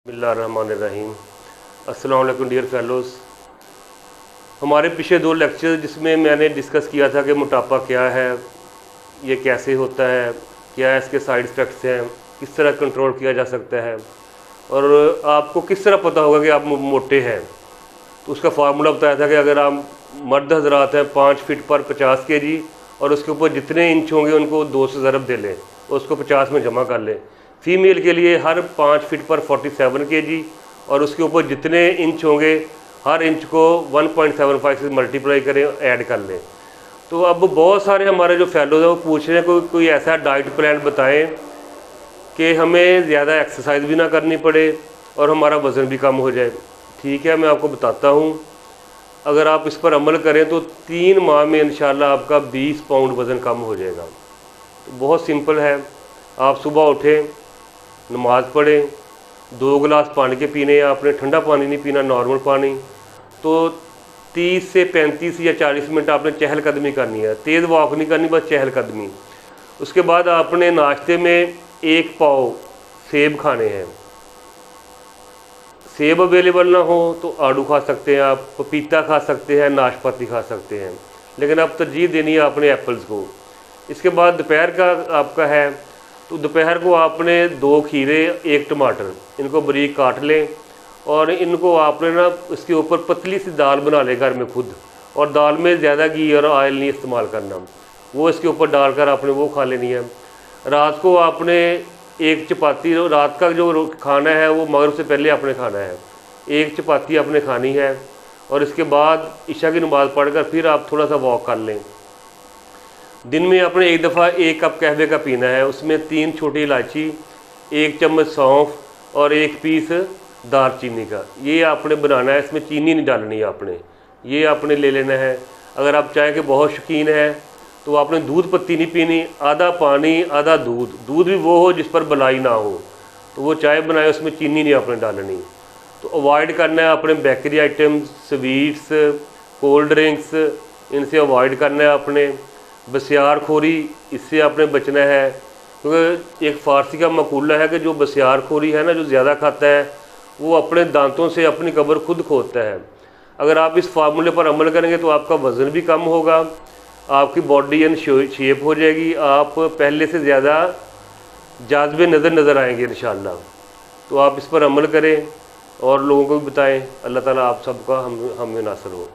बिस्मिल्लाहिर्रहमानिर्रहीम। अस्सलाम वालेकुम डियर फेलोज़। हमारे पिछले 2 लेक्चर जिसमें मैंने डिस्कस किया था कि मोटापा क्या है, ये कैसे होता है, क्या इसके साइड इफ़ेक्ट्स हैं, किस तरह कंट्रोल किया जा सकता है और आपको किस तरह पता होगा कि आप मोटे हैं। तो उसका फार्मूला बताया था कि अगर आप मर्द हजरात हैं 5 फीट पर 50 केजी और उसके ऊपर जितने इंच होंगे उनको 2 से ज़रब दे लें और उसको 50 में जमा कर लें। फ़ीमेल के लिए हर 5 फीट पर 47 केजी और उसके ऊपर जितने इंच होंगे हर इंच को 1.75 से मल्टीप्लाई करें, ऐड कर लें। तो अब बहुत सारे हमारे जो फेलोज़ हैं वो पूछ रहे हैं कोई ऐसा डाइट प्लान बताएं कि हमें ज़्यादा एक्सरसाइज भी ना करनी पड़े और हमारा वज़न भी कम हो जाए। ठीक है, मैं आपको बताता हूँ। अगर आप इस पर अमल करें तो 3 माह में इंशाल्लाह आपका 20 पाउंड वज़न कम हो जाएगा। तो बहुत सिंपल है। आप सुबह उठें, नमाज़ पढ़ें, 2 गिलास पानी के पीने हैं आपने, ठंडा पानी नहीं पीना, नॉर्मल पानी। तो 30 से 35 या 40 मिनट आपने चहलकदमी करनी है, तेज़ वॉक नहीं करनी, बस चहलकदमी। उसके बाद आपने नाश्ते में 1 पाव सेब खाने हैं। सेब अवेलेबल ना हो तो आड़ू खा सकते हैं आप, पपीता खा सकते हैं, नाशपाती खा सकते हैं, लेकिन अब तरजीह देनी है आपने एप्पल्स को। इसके बाद दोपहर का आपका है, तो दोपहर को आपने 2 खीरे 1 टमाटर इनको बारीक काट लें और इनको आपने ना इसके ऊपर पतली सी दाल बना लें घर में खुद, और दाल में ज़्यादा घी और ऑयल नहीं इस्तेमाल करना, वो इसके ऊपर डालकर आपने वो खा लेनी है। रात को आपने 1 चपाती, रात का जो खाना है वो मगरिब से पहले आपने खाना है, 1 चपाती आपने खानी है और इसके बाद इशा की नमाज़ पढ़कर फिर आप थोड़ा सा वॉक कर लें। दिन में आपने 1 दफ़ा 1 कप कहवे का पीना है, उसमें 3 छोटी इलायची, 1 चम्मच सौंफ और 1 पीस दालचीनी का, ये आपने बनाना है। इसमें चीनी नहीं डालनी है आपने, ये आपने ले लेना है। अगर आप चाय के बहुत शौकीन हैं तो आपने दूध पत्ती नहीं पीनी, आधा पानी आधा दूध, दूध भी वो हो जिस पर बलाई ना हो, तो वो चाय बनाए, उसमें चीनी नहीं आपने डालनी। तो अवॉइड करना है आपने bakery items, sweets, cold drinks, इनसे अवॉइड करना है आपने। बसियारखोरी, इससे आपने बचना है, क्योंकि एक फ़ारसी का मकूला है कि जो बसियारखोरी है ना, जो ज़्यादा खाता है वो अपने दांतों से अपनी कब्र खुद खोदता है। अगर आप इस फार्मूले पर अमल करेंगे तो आपका वज़न भी कम होगा, आपकी बॉडी इन शेप हो जाएगी, आप पहले से ज़्यादा जाज़बे नज़र आएंगे इंशाअल्लाह। तो आप इस पर अमल करें और लोगों को भी बताएं। अल्लाह ताला आप सबका हमें नासर हो।